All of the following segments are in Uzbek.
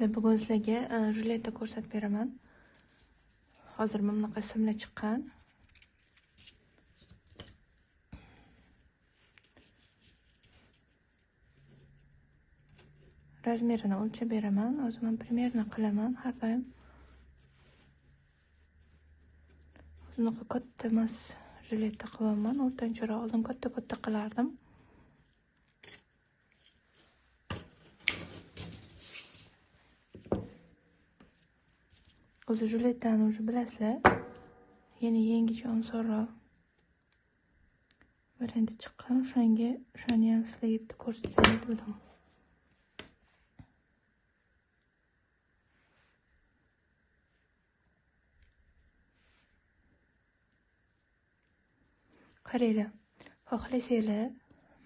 Bilasizlar, bugun sizlarga juletta ko'rsatib beraman. Hozir mana bunaqa simlar chiqqan. Razmerini o'lchab beraman. Hozir men primerni qilaman har doim. Bunaqa katta emas juletta qilaman. O'rtancharoq oldin katta qilardim. O'zi julettani уже bilasizlar. Yangicha osonroq varianti chiqqan. O'shani ham sizlarga bitta ko'rsatay dedim. Qaranglar, xohlasanglar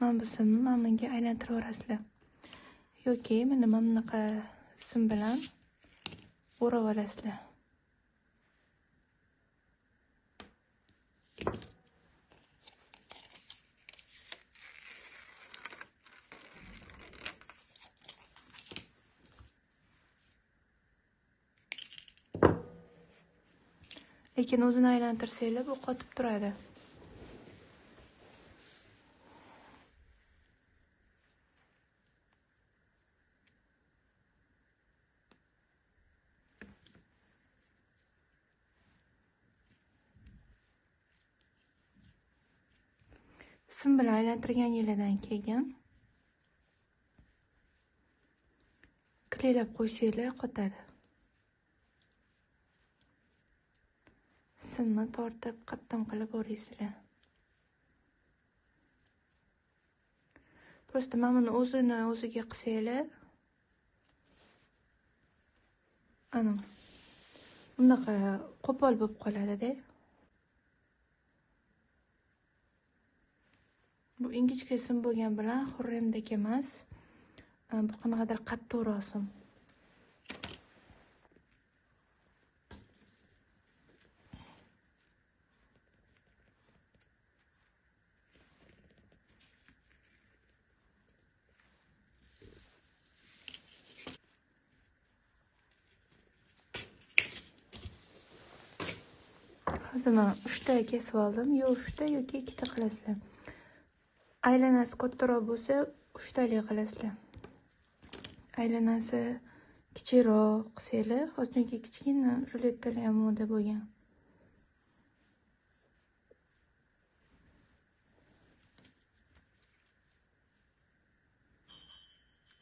mana bu simni mana bunga aylantirib yuborasizlar. Yoki mana bunaqa sim bilan o'rab olasizlar. Lekin o'zini aylantirsanglar bu qotib turadi. Sim bilan aylantirganinglardan keyin kliylab qo'ysanglar qotadi. Simni tortib qattam qilib o'raysizlar. Prosta mana buni o'ziga qilsanglar, ana bunaqa qo'pol bo'lib qoladi-da. Bu ingichka sim bo'lgan bilan xurremdek emas. Bu qanaqadir qattiqroq sim. Hozir men 3 ta kesib oldim. Yo 3 ta yoki 2 ta qilasizlar. Aylanasi kattaroq bo'lsa 3 talik qilasizlar. Aylanasi kichikroq qilsanglar, hozirgi kichkina julettalar ham moda bo'lgan.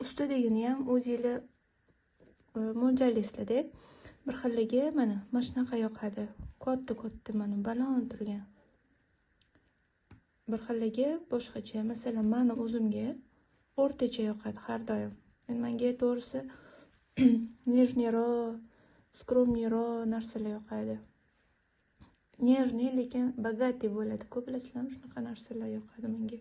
Ustidagini ham o'zingizlar mo'ljallaysizlar-da. Bir xilligi mana shunaqa yoqadi. Katta mana balon turgan. Bir xilligi boshqacha. Masalan, meni o'zimga o'rtacha yoqadi har doim. Menga to'g'risi nejniroq, skromniroq narsalar yoqadi. Nejniy lekin bogati bo'ladi. Ko'p bilasizlarmi, shunaqa narsalar yoqadi menga.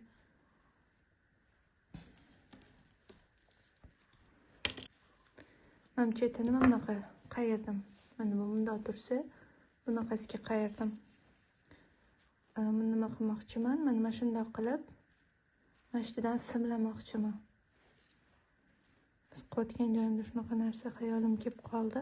Men chetini mana bunaqa qayirdim. Mana bu bundoq tursa, bunaqasiga qayirdim. Buni nima qilmoqchiman? Mana shunday qilib, mana shundan simlamoqchiman. Qotgan joyimda shunaqa narsa xayolim kelib qoldi.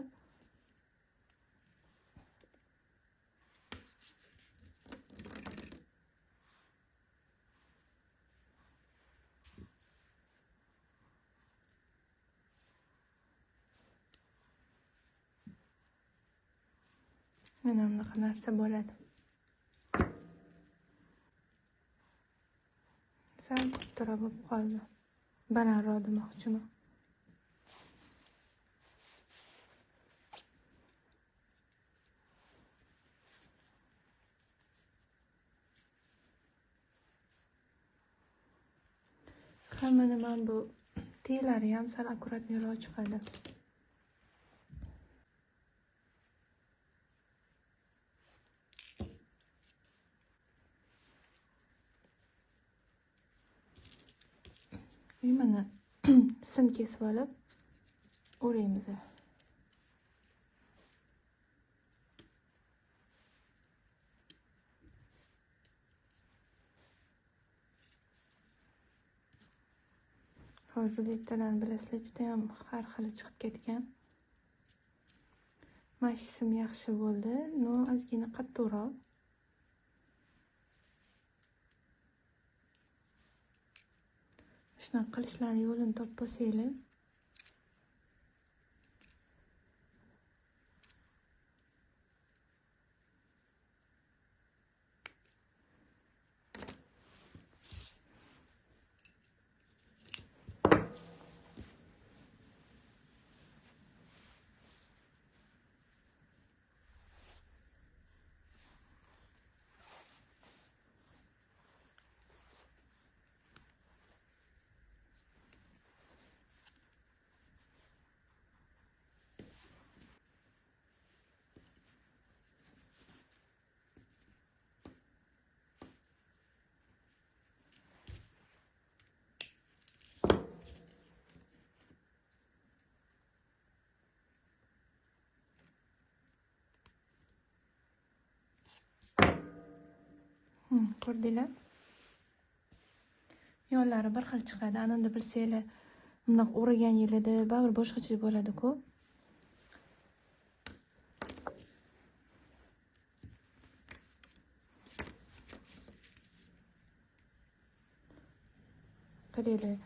Mana bunaqa narsa bo'ladi. Sal kattaroq bo'lib qoldi. Balandroq demoqchiman. Mana men bu teylari ham sal akkuratliroq chiqadi. Mana sim kesib olib o'raymiz. Julettalarni bilasizlar, juda ham har xili chiqib ketgan. Mashisim yaxshi bo'ldi. No, ozgina qattiqroq. Shunaqa qilishlarni yo'lini topib bo'lsanglar. Ko'rdinglar? Yo'llari bir xil chiqadi. Ananda bilsanglar, bunaqa o'ragan yilida baribir boshqacha bo'ladi-ku. Qaranglar,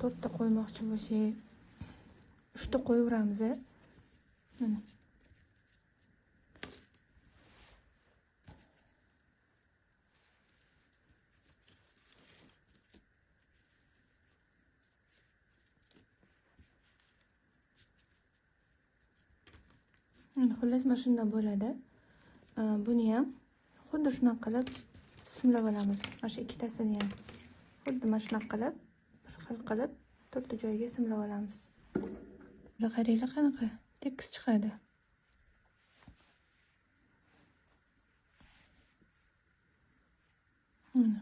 4 ta qo'ymoqchi bo'lsak, 3 ta qo'yaveramiz. Mana. Xullas, mana shunday bo'ladi. Buni ham xuddi shunaqa qilib simlab olamiz. Mana shu ikkitasini ham xuddi mana shunaqa qilib, bir xil qilib 4 ta joyiga simlab olamiz. Qaranglar qanaqa tekis chiqadi. Mana.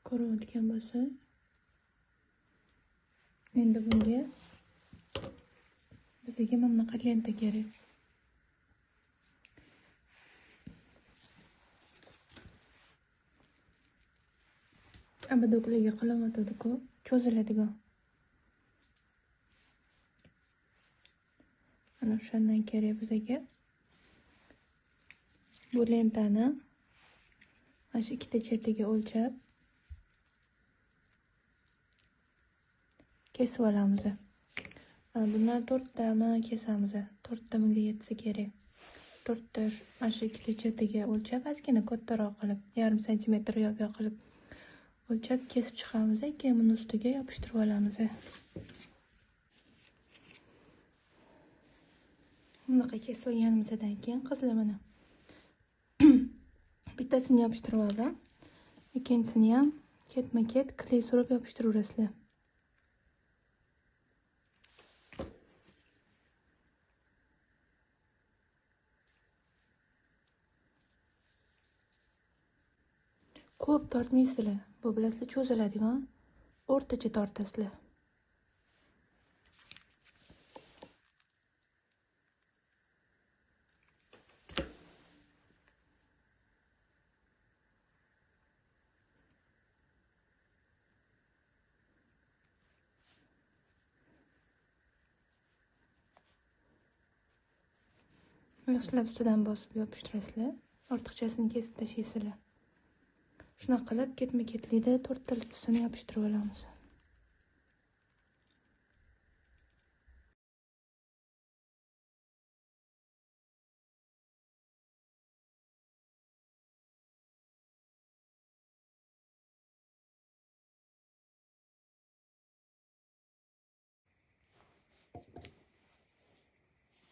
Ko'rayotgan bo'lsa, endi bunga bizga mana bunaqa lenta kerak. Abadoklarga qilamatadi-ku, cho'ziladigan. Mana o'shandan kerak bizga. Bu lentani mana shu ikkita chetiga o'lchab kesib olamiz. Bundan 4 tani kesamiz. 4 ta bunga yetsa kerak. 4 ta mana shu ikkita chetiga o'lchab, ozgina kattaroq qilib, 1,5 santimetr yo'q qilib o'lchab kesib chiqamiz. Keyin buni ustiga yopishtirib olamiz. Bunaqa kesib olganimizdan keyin qizlar mana bittasini yopishtirib oldim. Ikkinchisini ham ketma-ket kley surib yopishtiraverasizlar. Ko'p tortmaysizlar. Bu bilasizlar, cho'ziladigan o'rtacha tortasizlar. Yaxshilab ustidan bosib yopishtirasizlar. Ortiqchasini kesib tashlaysizlar. Shunaqa qilib ketma-ketlikda 4 talasini yopishtirib olamiz.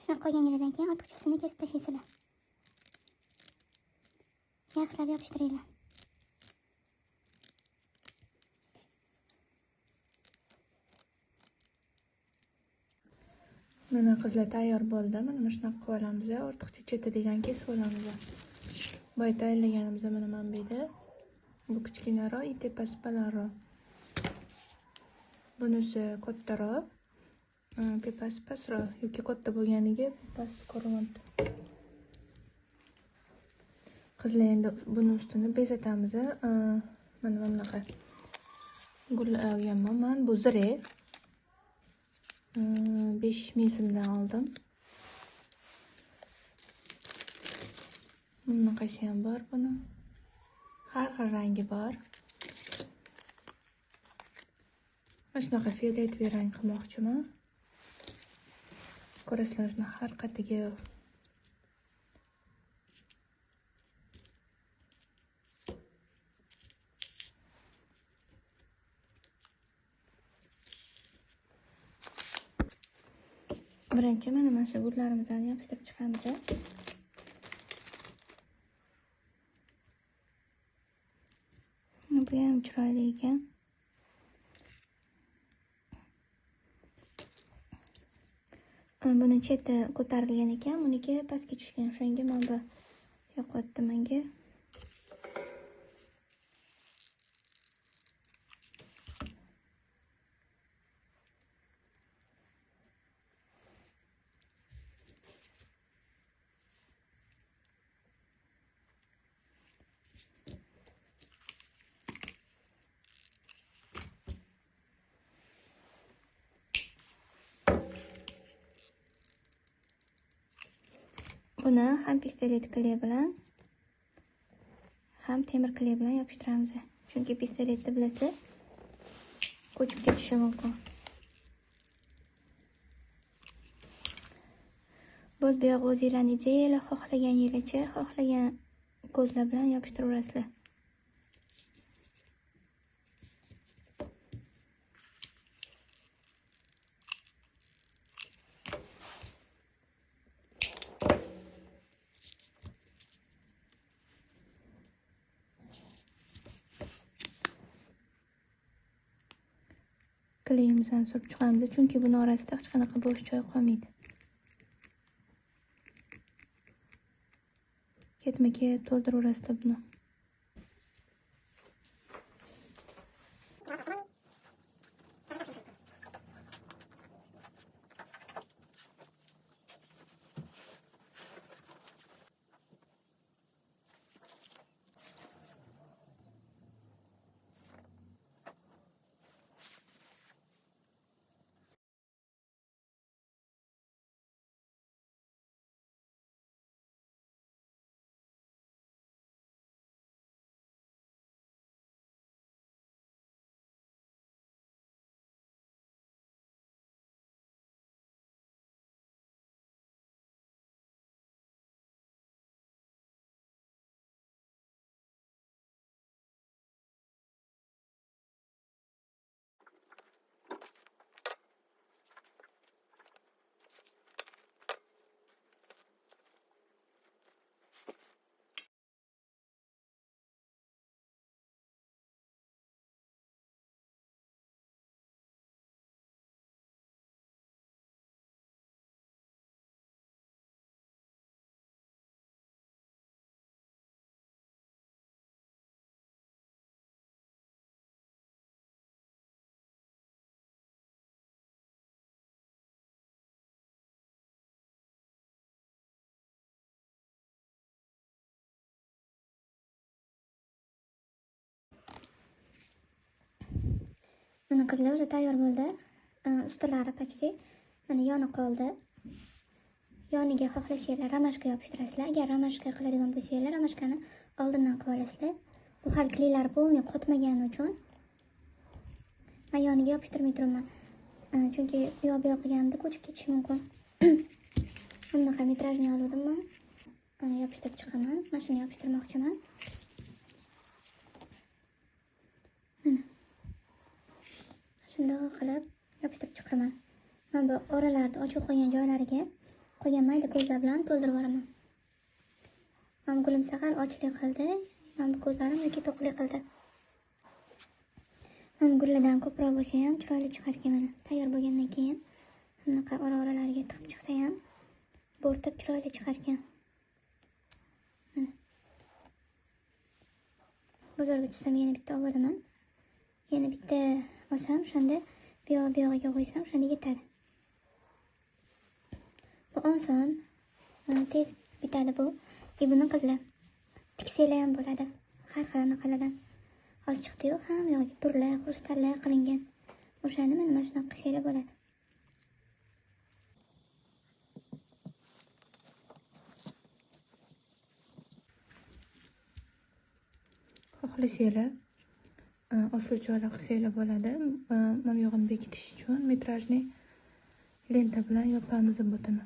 Shunaqa qo'yganingizdan keyin ortiqchasini kesib tashlaysizlar. Yaxshilab yopishtiringlar. Mana qizlar tayyor bo'ldi. Mana shunaqa qilib olamiz. Ortiqcha chetidan kesib olamiz. Boya tayyorlaganimiz mana manbeda. Bu kichkinaroq, tepasi balandroq. Bunisi kattaroq, tepasi pastroq yoki katta bo'lganiga tepasi ko'rinyapti. Qizlar endi buni ustini bezatamiz. Mana bunaqa gullar olganman. Bu zire. 5 so'mdan oldim. Bunaqasi ham bor buni. Har xil rangi bor. Mana shunaqa fioletviy rang qilmoqchiman. Ko'rasizlar, shuni har qatiga birinchi mana shu gullarimizni yopishtirib chiqamiz. Bu ham chiroyli ekan. Buni cheti ko'tarilgan ekan, buniki pastga tushgan. O'shanga men bu yoqyapti menga. Buni ham pistolet kley bilan, ham temir kley bilan yopishtiramiz. Chunki pistoletni bilasizlar, ko'chib ketishi mumkin. Bu yoq o'zingizlarning ideyalar, xohlagan yilicha, xohlagan ko'zlar bilan yopishtirasizlar. Kleyimizni surib chiqamiz, chunki buni orasida hech qanaqa bo'sh joy qolmaydi. Ketma-ket to'ldiraverasizlar buni. Mana qizlar уже tayyor bo'ldi. Ustilari почти. Mana yoni qoldi. Yoniga xohlasanglar ramashka yopishtirasizlar. Agar ramashka qiladigan bo'lsanglar, ramashkani oldindan qilib olasizlar. Bu hali kleylar polni qotmagani uchun men yoniga yopishtirmay turaman. Chunki bu yoq qilganimda ko'chib ketishi mumkin. Bunaqa metrajni oldim men. Uni yopishtirib chiqaman. Mana shuni yopishtirmoqchiman. Shunday qilib yopishtirib chiqaman. Men bu oralarni ochiq qolgan joylariga qo'ygan mayda ko'zlar bilan to'ldirib yuboraman. Men gulim saqal ochlik qildi, men bu ko'zlarim yoki to'qlik qildi. Men gullardan ko'proq bo'lsa ham chiroyli chiqargan mana. Tayyor bo'lgandan keyin bunaqa ora-oralariga tiqib chiqsa ham bo'rtib chiroyli chiqargan. Mana. Bozorga tushsam yana bitta olaman. Yana bitta olsam, shunda bu yog'iga qo'ysam, shunda yetadi. Bu oson, tez bitadi bu. Buni qizlar tiksanglar ham bo'ladi. Har xil anaqalardan. Hozir chiqdi-yu ham yo'q, turli xrustallar qilingan. O'shani mana shunaqa qilsanglar bo'ladi. xohlasanglar osiljo'li qilsanglar bo'ladi. Mana bu yog'ini bekitish uchun metrajli lenta bilan yopamiz butini.